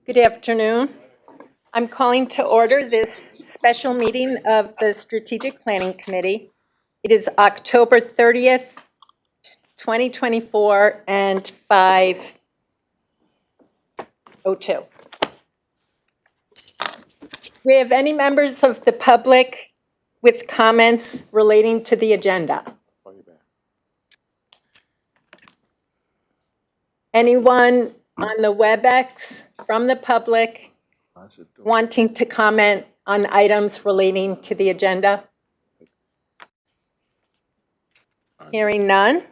Good afternoon. I'm calling to order this special meeting of the Strategic Planning Committee. It is October 30th, 2024, and 5:02. Do we have any members of the public with comments relating to the agenda? Anyone on the WebEx from the public wanting to comment on items relating to the agenda? Hearing none.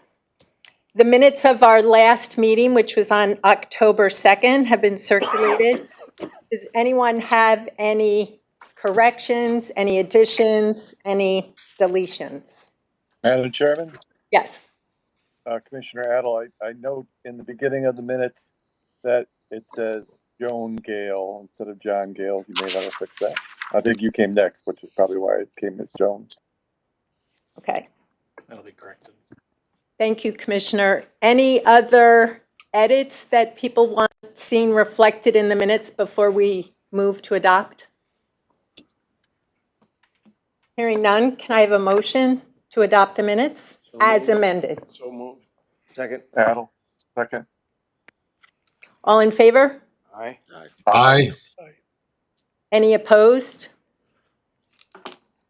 The minutes of our last meeting, which was on October 2nd, have been circulated. Does anyone have any corrections, any additions, any deletions? Madam Chairman, Yes. Commissioner Adel, I note in the beginning of the minutes that it says Joan Gale instead of John Gale. You may want to fix that. I think you came next, which is probably why it came as Joan. Okay. That'll be corrected. Thank you, Commissioner. Any other edits that people want seen reflected in the minutes before we move to adopt? Hearing none, can I have a motion to adopt the minutes as amended? So moved. Second. Adel, second. All in favor? Aye. Aye. Any opposed?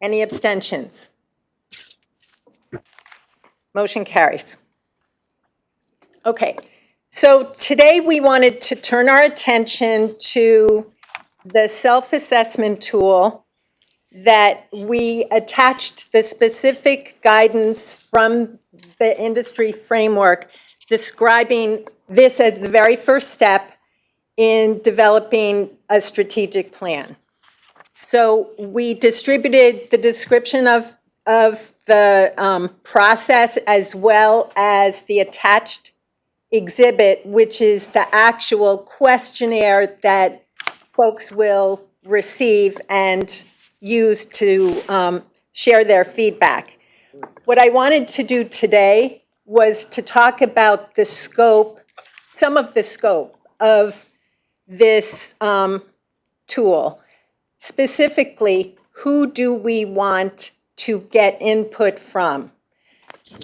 Any abstentions? Motion carries. Okay, so today we wanted to turn our attention to the self-assessment tool that we attached the specific guidance from the industry framework describing this as the very first step in developing a strategic plan. So we distributed the description of the process as well as the attached exhibit, which is the actual questionnaire that folks will receive and use to share their feedback. What I wanted to do today was to talk about the scope, some of the scope of this tool. Specifically, who do we want to get input from?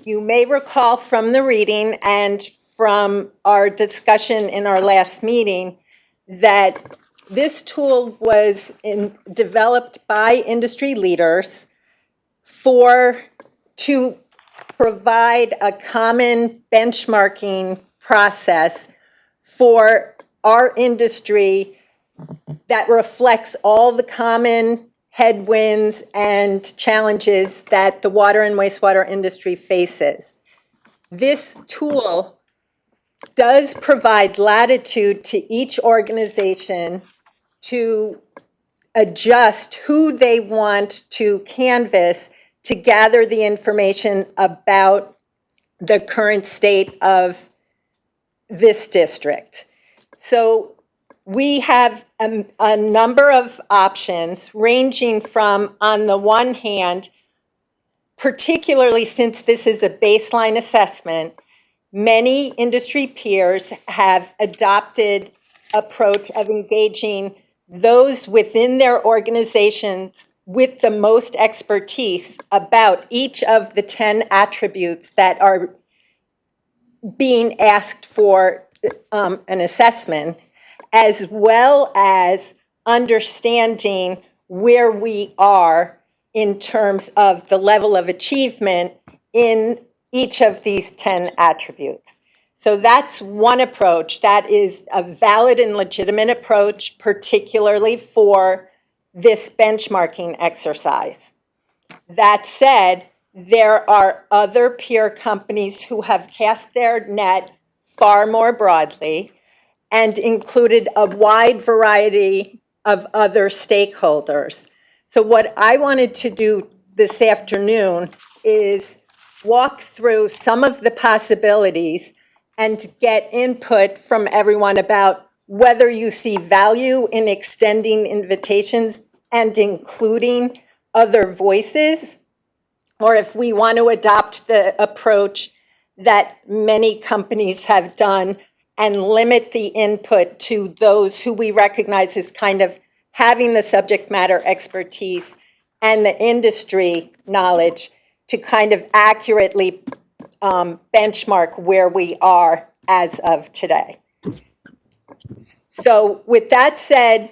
You may recall from the reading and from our discussion in our last meeting that this tool was developed by industry leaders to provide a common benchmarking process for our industry that reflects all the common headwinds and challenges that the water and wastewater industry faces. This tool does provide latitude to each organization to adjust who they want to canvass to gather the information about the current state of this district. So we have a number of options ranging from, on the one hand, particularly since this is a baseline assessment, many industry peers have adopted approach of engaging those within their organizations with the most expertise about each of the 10 attributes that are being asked for an assessment, as well as understanding where we are in terms of the level of achievement in each of these 10 attributes. So that's one approach. That is a valid and legitimate approach, particularly for this benchmarking exercise. That said, there are other peer companies who have cast their net far more broadly and included a wide variety of other stakeholders. So what I wanted to do this afternoon is walk through some of the possibilities and get input from everyone about whether you see value in extending invitations and including other voices, or if we want to adopt the approach that many companies have done and limit the input to those who we recognize as kind of having the subject matter expertise and the industry knowledge to kind of accurately benchmark where we are as of today. So with that said,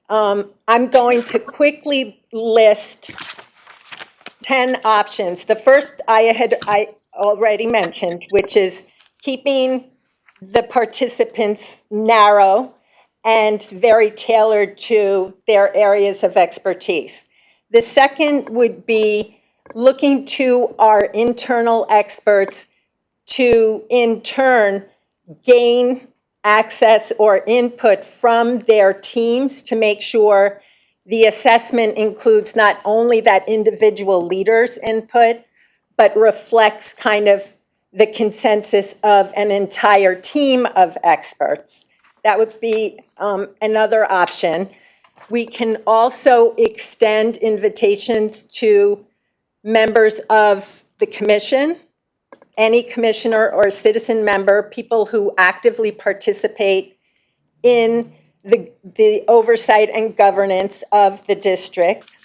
I'm going to quickly list 10 options. The first I already mentioned, which is keeping the participants narrow and very tailored to their areas of expertise. The second would be looking to our internal experts to, in turn, gain access or input from their teams to make sure the assessment includes not only that individual leader's input, but reflects kind of the consensus of an entire team of experts. That would be another option. We can also extend invitations to members of the commission, any commissioner or citizen member, people who actively participate in the oversight and governance of the district.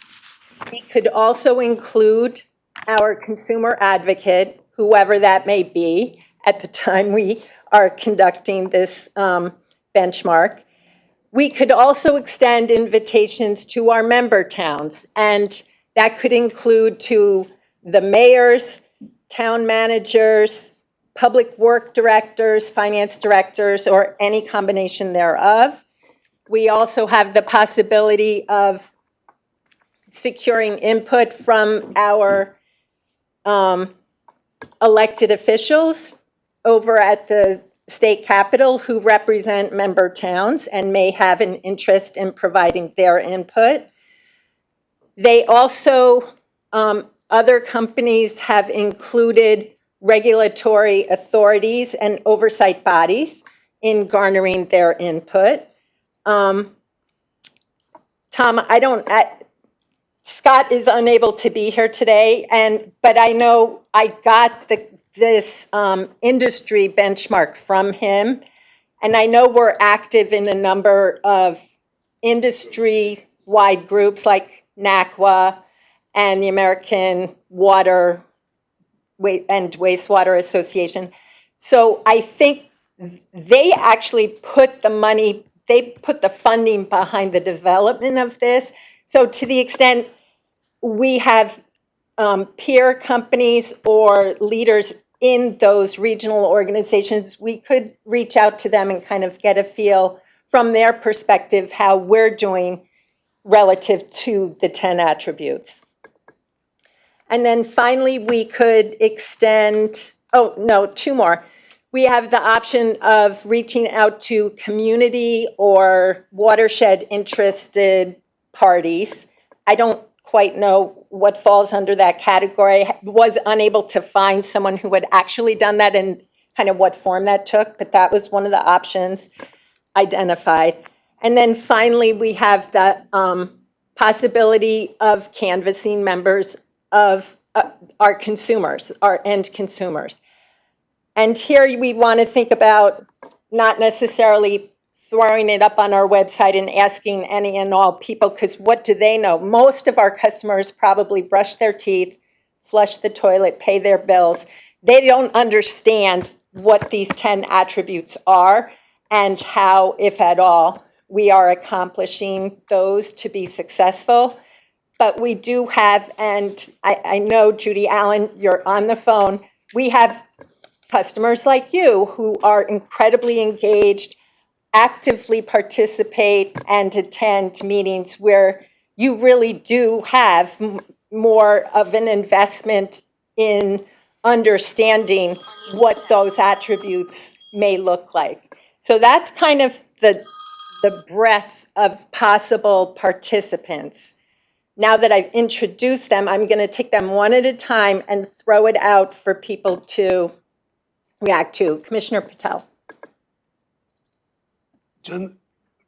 We could also include our consumer advocate, whoever that may be, at the time we are conducting this benchmark. We could also extend invitations to our member towns, and that could include to the mayors, town managers, public work directors, finance directors, or any combination thereof. We also have the possibility of securing input from our elected officials over at the state capitol who represent member towns and may have an interest in providing their input. They also, other companies have included regulatory authorities and oversight bodies in garnering their input. Tom, Scott is unable to be here today, but I know I got this industry benchmark from him, and I know we're active in a number of industry-wide groups like NACWA and the American Water and Wastewater Association. So I think they actually put the money, they put the funding behind the development of this. So to the extent we have peer companies or leaders in those regional organizations, we could reach out to them and kind of get a feel from their perspective how we're doing relative to the 10 attributes. And then finally, we could extend, oh, no, two more. We have the option of reaching out to community or watershed interested parties. I don't quite know what falls under that category. I was unable to find someone who had actually done that and kind of what form that took, but that was one of the options identified. And then finally, we have the possibility of canvassing members of our consumers, our end consumers. And here we want to think about not necessarily throwing it up on our website and asking any and all people, because what do they know? Most of our customers probably brush their teeth, flush the toilet, pay their bills. They don't understand what these 10 attributes are and how, if at all, we are accomplishing those to be successful. But we do have, and I know, Judy Allen, you're on the phone, we have customers like you who are incredibly engaged, actively participate and attend meetings where you really do have more of an investment in understanding what those attributes may look like. So that's kind of the breadth of possible participants. Now that I've introduced them, I'm going to take them one at a time and throw it out for people to react to. Commissioner Patel.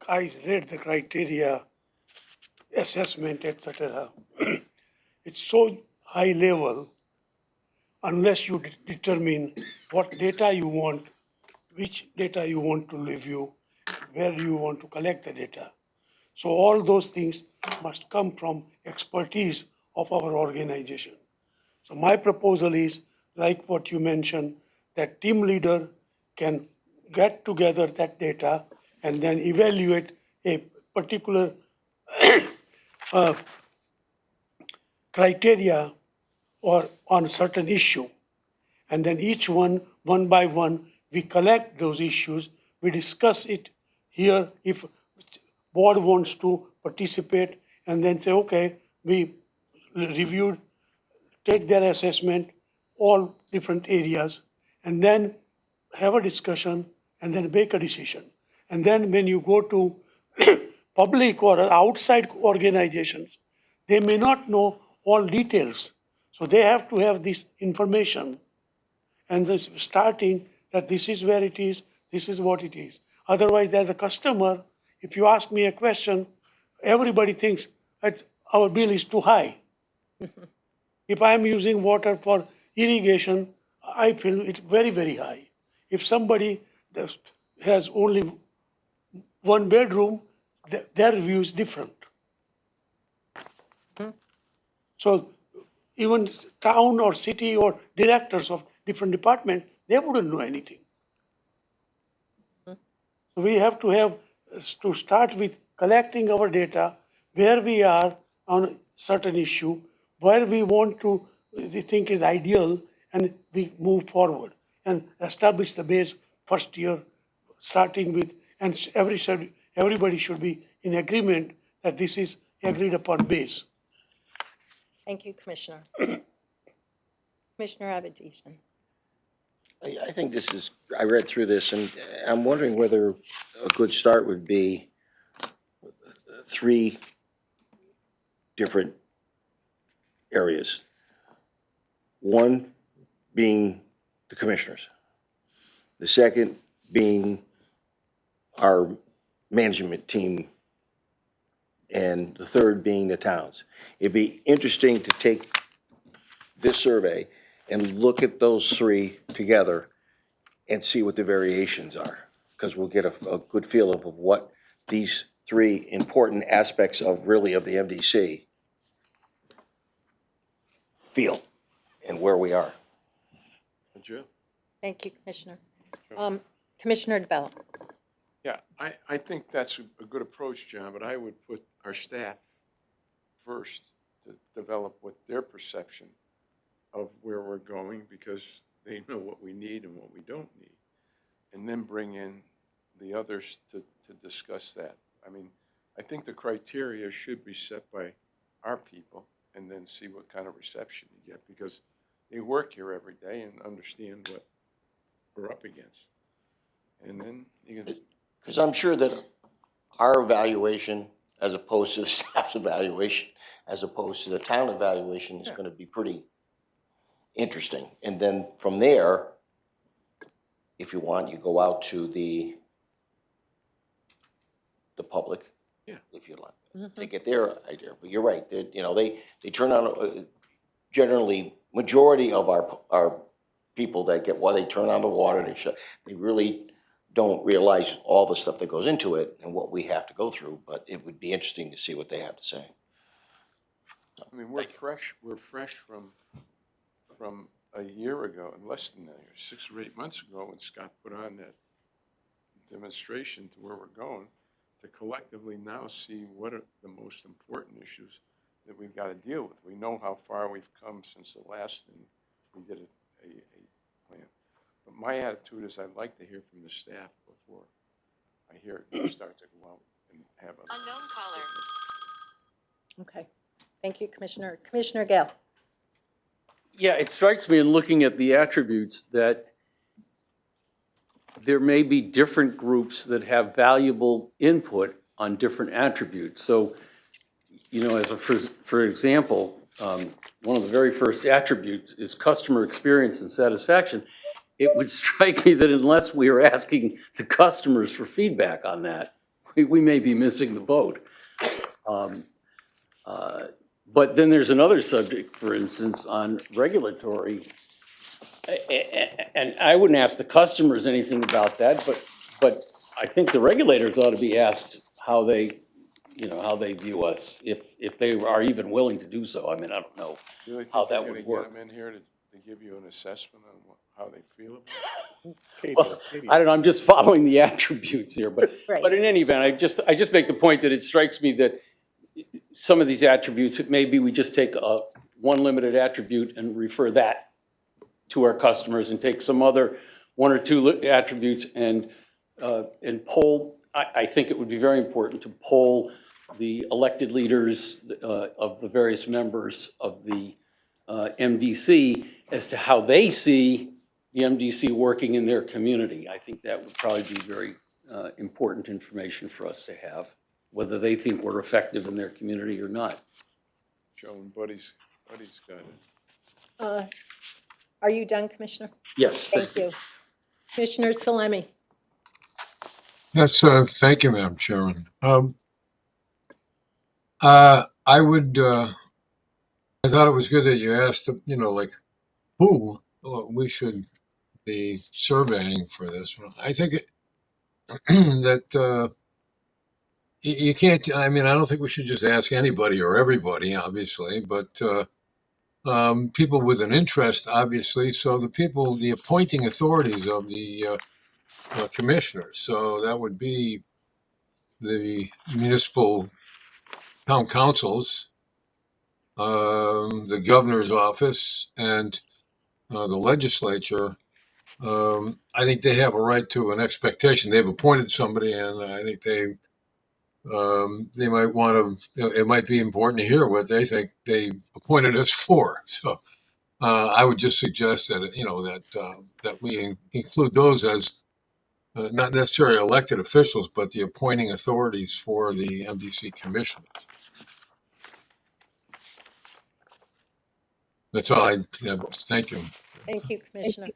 I read the criteria, assessment, etc. It's so high level, unless you determine what data you want which data you want to review, where do you want to collect the data. So all those things must come from expertise of our organization. So my proposal is, like what you mentioned, that team leader can get together that data and then evaluate a particular criteria or on certain issue. And then each one by one, we collect those issues, we discuss it here if board wants to participate, and then say, okay, we reviewed, take their assessment, all different areas, and then have a discussion and then make a decision. And then when you go to public or outside organizations, they may not know all details. So they have to have this information and this starting that this is where it is, this is what it is. Otherwise, as a customer, if you ask me a question, everybody thinks that our bill is too high. If I am using water for irrigation, I feel it's very, very high. If somebody has only one bedroom, their view is different. So even town or city or directors of different departments, they wouldn't know anything. So we have to start with collecting our data, where we are on a certain issue, where we want to, we think is ideal, and we move forward and establish the base first year, starting with, and everybody should be in agreement that this is agreed upon base. Thank you, Commissioner. Commissioner Avedisian. I think this is, I read through this and I'm wondering whether a good start would be 3 different areas. One being the commissioners. The second being our management team. And the third being the towns. It'd be interesting to take this survey and look at those 3 together and see what the variations are. Because we'll get a good feel of what these 3 important aspects of really of the MDC feel and where we are. Joe? Thank you, Commissioner. Commissioner DeBella. Yeah, I think that's a good approach, John, but I would put our staff first to develop what their perception of where we're going, because they know what we need and what we don't need. And then bring in the others to discuss that. I mean, I think the criteria should be set by our people and then see what kind of reception you get, because they work here every day and understand what we're up against. And then you can. Because I'm sure that our evaluation, as opposed to the staff's evaluation, as opposed to the town evaluation, is gonna be pretty interesting. And then from there, if you want, you go out to the public. Yeah. If you like, to get their idea. But you're right, they turn on, generally, majority of our people that get, they turn on the water, they really don't realize all the stuff that goes into it and what we have to go through, but it would be interesting to see what they have to say. I mean, we're fresh from a year ago, and less than that, 6 or 8 months ago, when Scott put on that demonstration to where we're going, to collectively now see what are the most important issues that we've got to deal with. We know how far we've come since the last thing we did a plan. But my attitude is I'd like to hear from the staff before I hear it start to go out and have a. Unknown caller. Okay. Thank you, Commissioner. Commissioner Gale. Yeah, it strikes me in looking at the attributes that there may be different groups that have valuable input on different attributes. So, for example, one of the very first attributes is customer experience and satisfaction. It would strike me that unless we are asking the customers for feedback on that, we may be missing the boat. But then there's another subject, for instance, on regulatory And I wouldn't ask the customers anything about that, but I think the regulators ought to be asked how they, how they view us, if they are even willing to do so. I mean, I don't know. You really How think you're that gonna would get work. them in here to give you an assessment on how they feel about Well, I don't know, I'm just following the attributes here, but Right. in any event, I just make the point that it strikes me that some of these attributes, it may be we just take one limited attribute and refer that to our customers and take some other one or two attributes and poll. I think it would be very important to poll the elected leaders of the various members of the MDC as to how they see the MDC working in their community. I think that would probably be very important information for us to have, whether they think we're effective in their community or not. Joe and Buddy's got it. Are you done, Commissioner? Yes. Thank you. Commissioner Salemi? That's, thank you, Madam Chairman. I would, I thought it was good that you asked, like, who we should be surveying for this one. I think that you can't, I mean, I don't think we should just ask anybody or everybody, obviously, but people with an interest, obviously. So the appointing authorities of the commissioners. So that would be the municipal town councils, the governor's office, and the legislature. I think they have a right to an expectation. They've appointed somebody, and I think they might want to. It might be important to hear what they think they appointed us for. So I would just suggest that that we include those as not necessarily elected officials, but the appointing authorities for the MDC commissioners. That's all I have. Thank you. Thank you, Commissioner.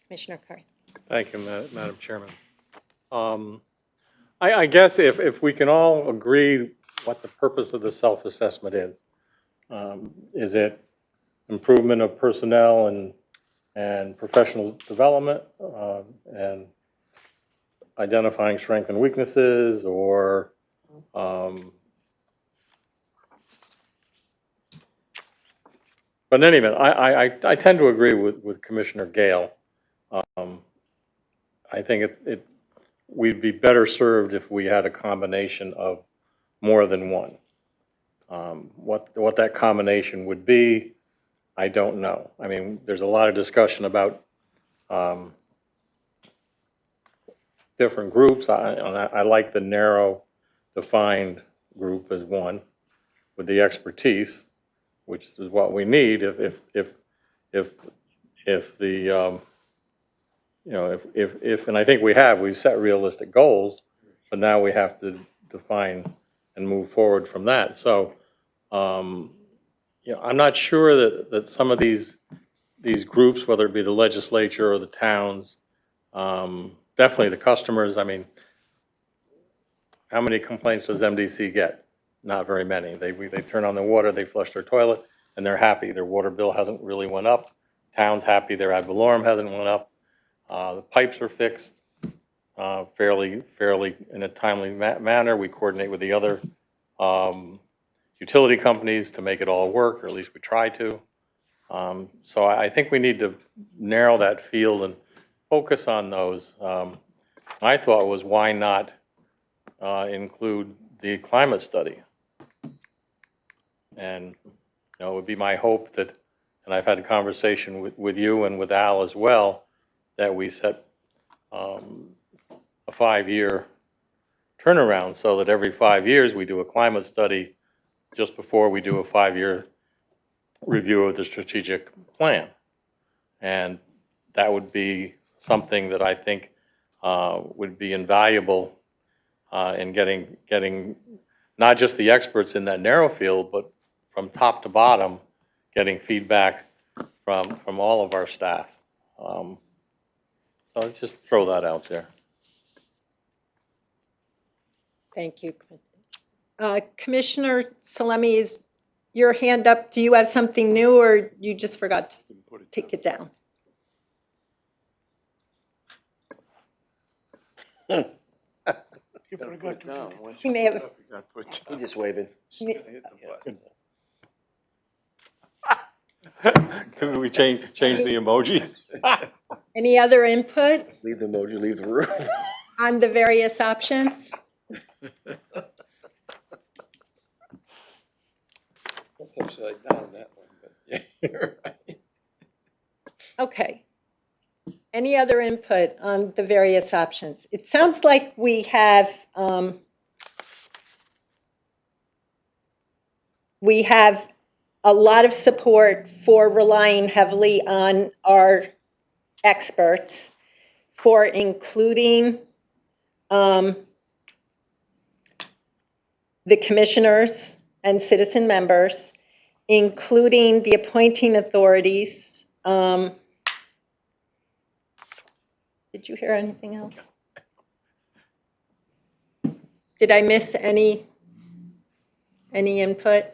Commissioner Curry? Thank you, Madam Chairman. I guess if we can all agree what the purpose of the self-assessment is it improvement of personnel and professional development, and identifying strengths and weaknesses, or but in any event, I tend to agree with Commissioner Gale. I think we'd be better served if we had a combination of more than one. What that combination would be, I don't know. I mean, there's a lot of discussion about different groups. I like the narrow, defined group as one with the expertise, which is what we need if the and I think we've set realistic goals, but now we have to define and move forward from that. So, I'm not sure that some of these groups, whether it be the legislature or the towns, definitely the customers. I mean, how many complaints does MDC get? Not very many. They turn on the water, they flush their toilet, and they're happy. Their water bill hasn't really went up. Town's happy. Their ad valorem hasn't went up. The pipes are fixed fairly in a timely manner. We coordinate with the other utility companies to make it all work, or at least we try to. So I think we need to narrow that field and focus on those. My thought was, why not include the climate study? And it would be my hope that, and I've had a conversation with you and with Al as well, that we set a 5-year turnaround so that every 5 years we do a climate study just before we do a 5-year review of the strategic plan. And that would be something that I think would be invaluable in getting not just the experts in that narrow field, but from top to bottom, getting feedback from all of our staff. So let's just throw that out there. Thank you. Commissioner Salemi, is your hand up? Do you have something new, or you just forgot? Didn't put it take it down. You Gotta forgot put to it down. put it. Once He you may put it have- up, you gotta put it He down. just waving. You gotta hit the button. Can we change the emoji? Any other input Leave the emoji, leave the room. on the various options? That's upside down, that one, but yeah, you're right. Okay. Any other input on the various options? It sounds like we have a lot of support for relying heavily on our experts, for including the commissioners and citizen members, including the appointing authorities. Did you hear anything else? Did I miss any input?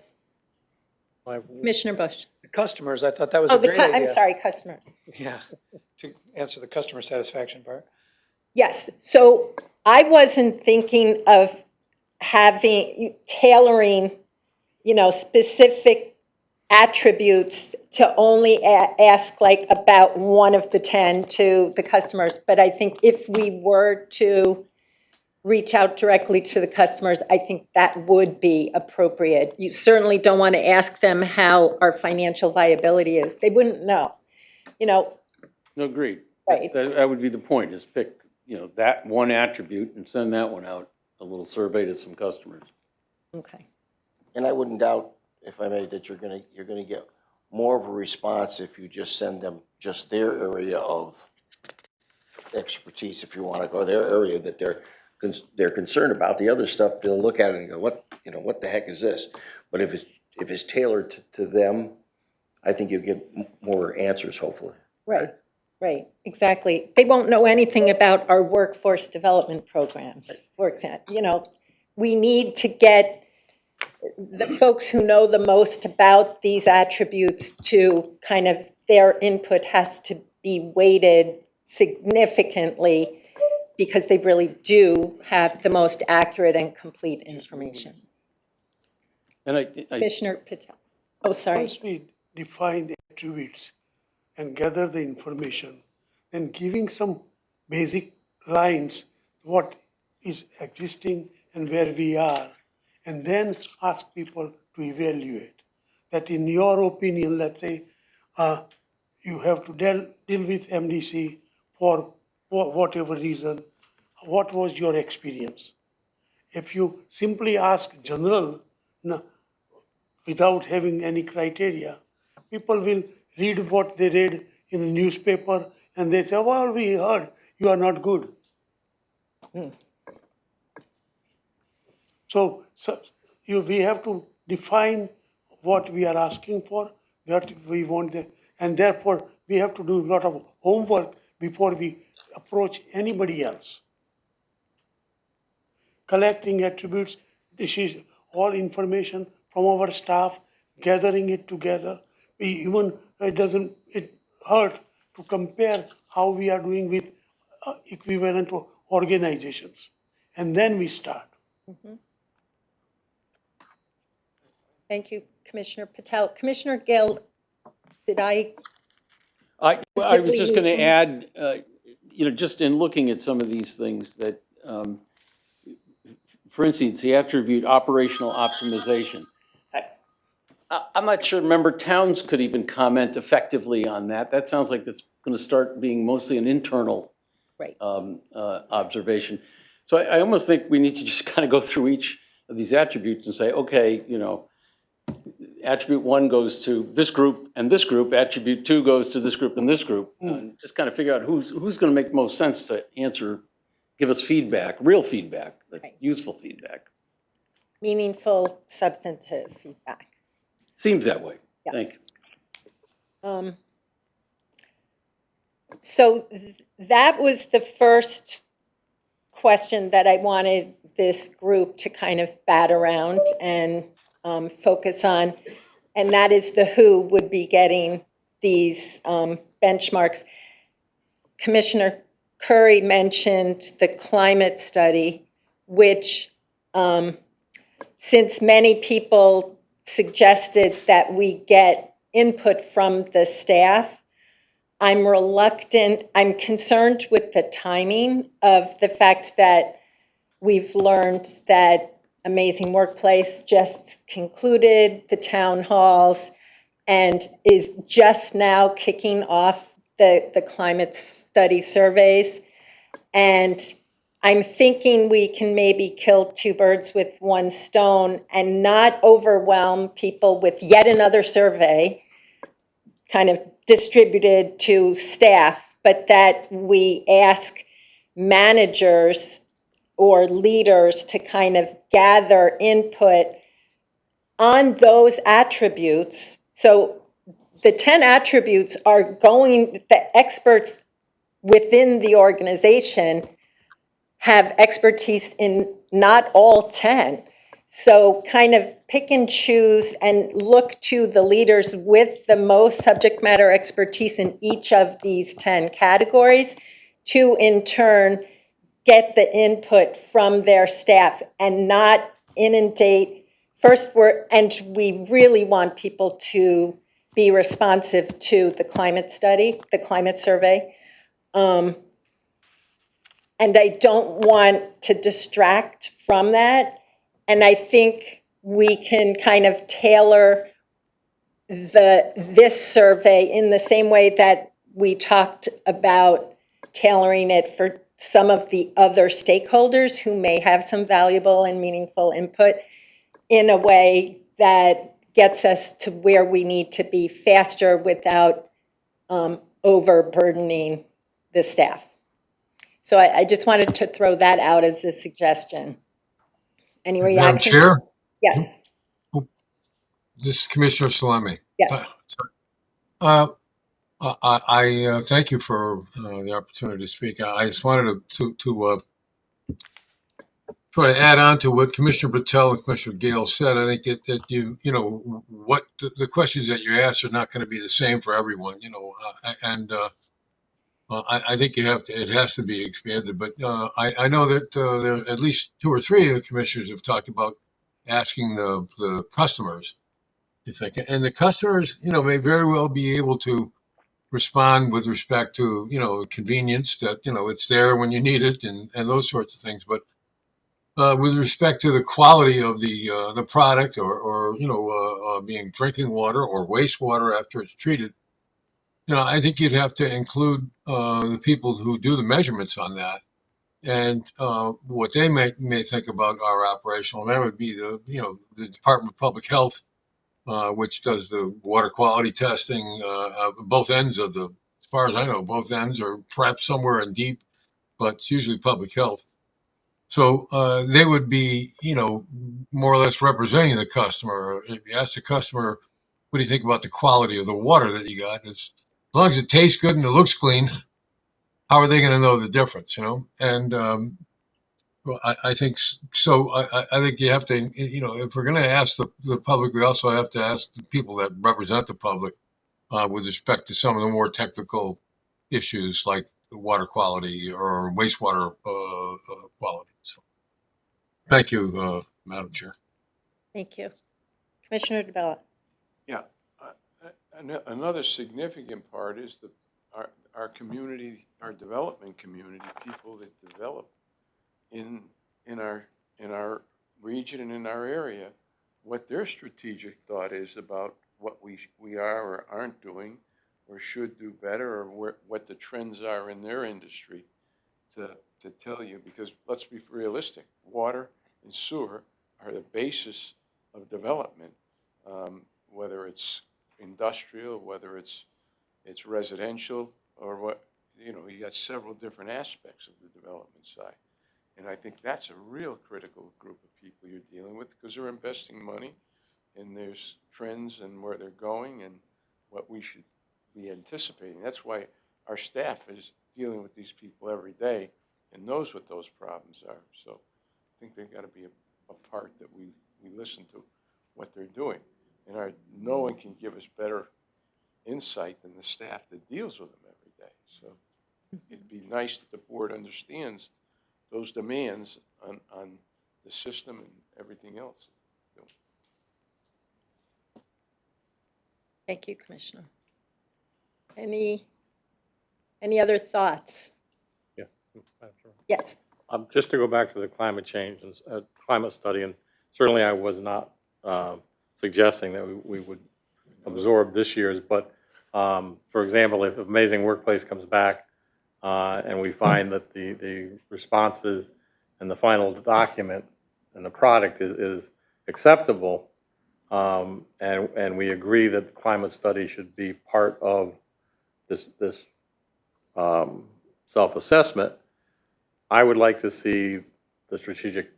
Commissioner Bush? The customers, I thought that was Oh, a great idea. I'm sorry, customers. Yeah, to answer the customer satisfaction part. Yes, so I wasn't thinking of tailoring, specific attributes to only ask like about one of the 10 to the customers. But I think if we were to reach out directly to the customers, I think that would be appropriate. You certainly don't want to ask them how our financial viability is. They wouldn't know. No, agreed. Right. That would be the point, is pick, that one attribute and send that one out, a little survey to some customers. Okay. And I wouldn't doubt, if I may, that you're gonna get more of a response if you just send them just their area of expertise, if you want to go, their area that they're concerned about. The other stuff, they'll look at it and go, what the heck is this? But if it's tailored to them, I think you'll get more answers, hopefully. Right, exactly. They won't know anything about our workforce development programs, for example. We need to get the folks who know the most about these attributes to kind of, their input has to be weighted significantly because they really do have the most accurate and complete information. And I Commissioner Patel. Oh, sorry. Once we define the attributes and gather the information, then giving some basic lines, what is existing and where we are, and then ask people to evaluate. That in your opinion, let's say, you have to deal with MDC for whatever reason, what was your experience? If you simply ask general, without having any criteria, people will read what they read in a newspaper and they say, well, we heard you are not good. So we have to define what we are asking for, what we want, and therefore we have to do a lot of homework before we approach anybody else. Collecting attributes, this is all information from our staff, gathering it together. It hurt to compare how we are doing with equivalent organizations. And then we start. Thank you, Commissioner Patel. Commissioner Gill, did I? I was just going to Actively- add, just in looking at some of these things that, for instance, the attribute operational optimization. I'm not sure, remember, towns could even comment effectively on that. That sounds like that's going to start being mostly an internal Right. observation. So I almost think we need to just kind of go through each of these attributes and say, okay, attribute 1 goes to this group and this group, attribute 2 goes to this group and this group. And just kind of figure out who's going to make most sense to answer, give us feedback, real feedback, like Right. useful feedback. Meaningful, substantive feedback. Seems that way. Yes. Thank you. So that was the first question that I wanted this group to kind of bat around and focus on. And that is the who would be getting these benchmarks. Commissioner Curry mentioned the climate study, which, since many people suggested that we get input from the staff, I'm reluctant, I'm concerned with the timing of the fact that we've learned that Amazing Workplace just concluded the town halls and is just now kicking off the climate study surveys. And I'm thinking we can maybe kill two birds with one stone and not overwhelm people with yet another survey kind of distributed to staff, but that we ask managers or leaders to kind of gather input on those attributes. So the 10 attributes are going, the experts within the organization have expertise in not all 10. So kind of pick and choose and look to the leaders with the most subject matter expertise in each of these 10 categories to in turn get the input from their staff and not inundate. First, we really want people to be responsive to the climate study, the climate survey. And I don't want to distract from that. And I think we can kind of tailor this survey in the same way that we talked about tailoring it for some of the other stakeholders who may have some valuable and meaningful input in a way that gets us to where we need to be faster without overburdening the staff. So I just wanted to throw that out as a suggestion. Any Madam reaction? Chair, Yes, this is Commissioner Salemi. yes. I thank you for the opportunity to speak. I just wanted to try to add on to what Commissioner Patel and Commissioner Gale said. I think that you know, what the questions that you asked are not going to be the same for everyone, you know, and I think it has to be expanded. But I know that there are at least 2 or 3 of the commissioners have talked about asking the customers, if they can, and the customers, you know, may very well be able to respond with respect to, you know, convenience, that, you know, it's there when you need it, and those sorts of things. But with respect to the quality of the product, or you know, being drinking water or wastewater after it's treated, you know, I think you'd have to include the people who do the measurements on that, and what they may think about our operational. That would be the Department of Public Health, which does the water quality testing, both ends of the, as far as I know, both ends, or perhaps somewhere in deep, but it's usually public health. So they would be, you know, more or less representing the customer. If you ask the customer, what do you think about the quality of the water that you got? As long as it tastes good and it looks clean, how are they going to know the difference, you know? And well, I think so. I think you have to, you know, if we're going to ask the public, we also have to ask the people that represent the public with respect to some of the more technical issues like water quality or wastewater quality. So, thank you, Madam Chair. Thank you. Commissioner DeBella. Yeah, another significant part is our community, our development community, people that develop in our region and in our area, what their strategic thought is about what we are or aren't doing, or should do better, or what the trends are in their industry, to tell you. Because let's be realistic, water and sewer are the basis of development, whether it's industrial, whether it's residential, or what, you know, you got several different aspects of the development side. And I think that's a real critical group of people you're dealing with, because they're investing money, and there's trends and where they're going and what we should be anticipating. That's why our staff is dealing with these people every day and knows what those problems are. So I think they've got to be a part that we listen to what they're doing. And no one can give us better insight than the staff that deals with them every day. So it'd be nice that the board understands those demands on the system and everything else. Thank you, Commissioner. Any other thoughts? Yeah. Madam Chair. Yes. Just to go back to the climate change and climate study, and certainly I was not suggesting that we would absorb this year's, but for example, if Amazing Workplace comes back and we find that the responses and the final document and the product is acceptable, and we agree that the climate study should be part of this self-assessment, I would like to see the Strategic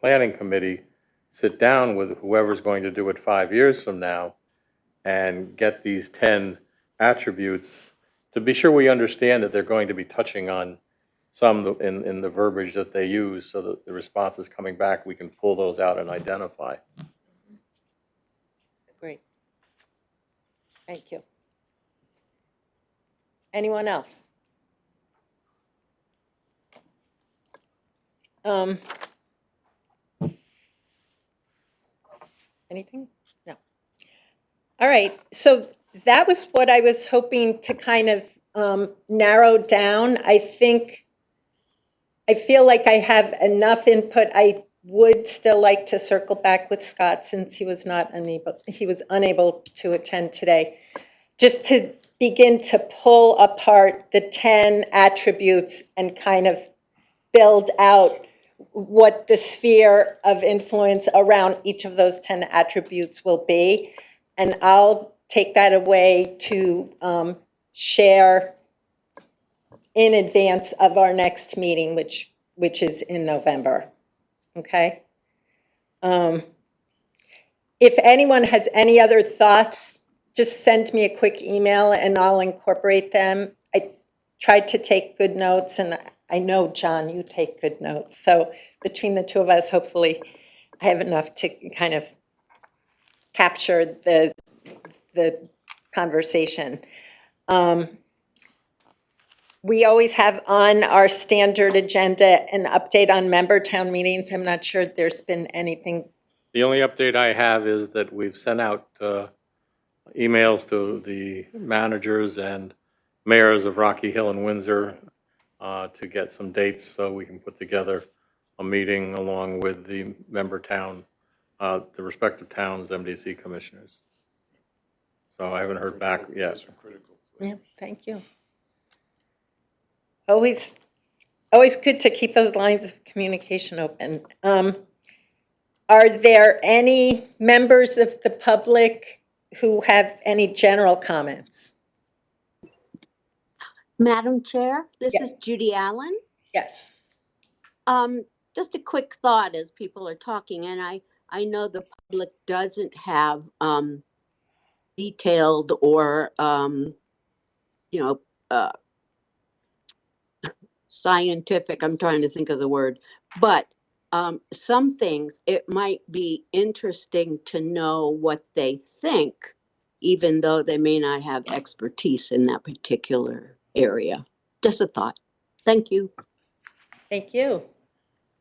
Planning Committee sit down with whoever's going to do it 5 years from now and get these 10 attributes to be sure we understand that they're going to be touching on some in the verbiage that they use, so that the responses coming back, we can pull those out and identify. Great. Thank you. Anyone else? Anything? No. All right, so that was what I was hoping to kind of narrow down. I feel like I have enough input. I would still like to circle back with Scott since he was unable to attend today, just to begin to pull apart the 10 attributes and kind of build out what the sphere of influence around each of those 10 attributes will be. And I'll take that away to share in advance of our next meeting, which is in November. Okay? If anyone has any other thoughts, just send me a quick email and I'll incorporate them. I tried to take good notes, and I know, John, you take good notes. So between the two of us, hopefully I have enough to kind of capture the conversation. We always have on our standard agenda an update on member town meetings. I'm not sure there's been anything. The only update I have is that we've sent out emails to the managers and mayors of Rocky Hill and Windsor to get some dates so we can put together a meeting along with the member town, the respective towns' MDC commissioners. So I haven't heard back yet. Those are critical. Yeah, thank you. Always good to keep those lines of communication open. Are there any members of the public who have any general comments? Madam Chair, this Yeah. is Judy Allen. Yes. Just a quick thought as people are talking, and I know the public doesn't have detailed or scientific, I'm trying to think of the word, but some things, it might be interesting to know what they think, even though they may not have expertise in that particular area. Just a thought. Thank you. Thank you.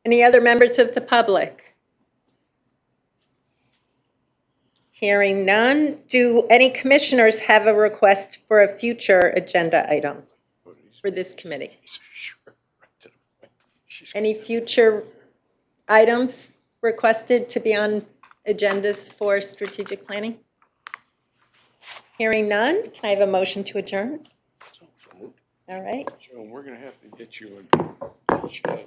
Any other members of the public? Hearing none. Do any commissioners have a request for a future agenda item for this committee? Any future items requested to be on agendas for strategic planning? Hearing none, can I have a motion to adjourn? All right. Joe, we're gonna have to get you a